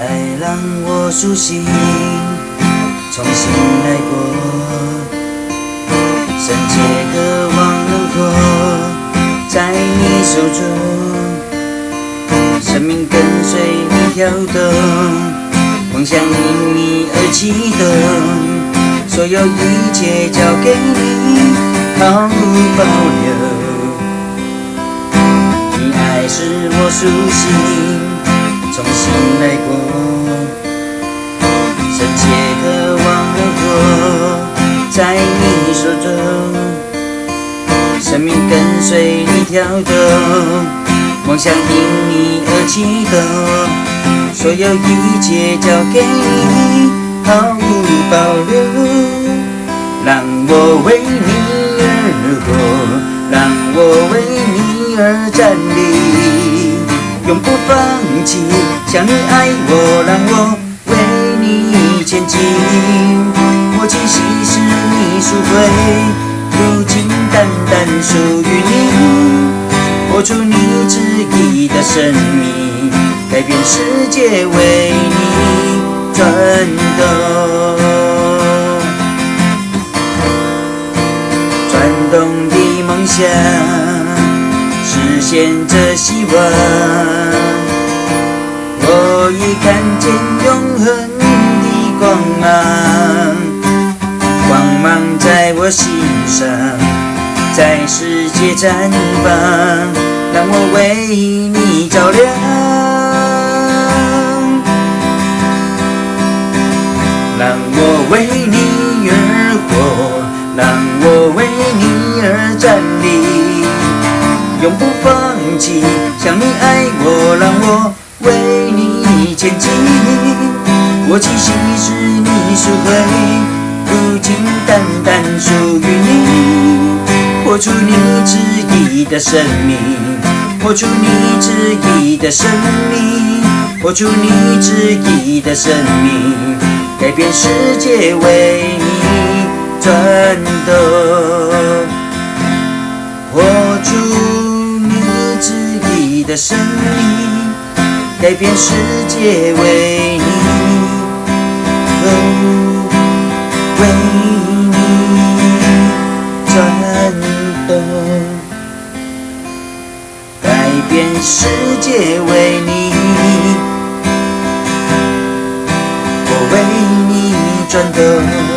爱让我苏醒，重新来过，深切渴望能活在你手中，生命跟随你跳动，梦想因你而启动，所有一切交给你，毫无保留。你爱使我苏醒，重新来过，深切渴望能活在你手中，生命跟随你跳动，梦想因你而启动，所有一切交给你，毫无保留。让我为你而活，让我为你而站立，永不放弃，像你爱我，让我为你前进。我气息是你赎回，如今单单属于你，活出你旨意的生命，改变世界为你转动。转动的梦想，实现着希望。我已看见永恒的光芒，光芒在我心上，在世界绽放，让我为你照亮。让我为你而活，让我为你而站立，永不放弃，像你爱我，让我为你前进。我气息是你赎回，如今单单属于你，活出你旨意的生命，活出你旨意的生命，活出你旨意的生命，改变世界为你转动，活出你旨意的生命，改变世界为你，为你转动，改变世界为你，我为你转动。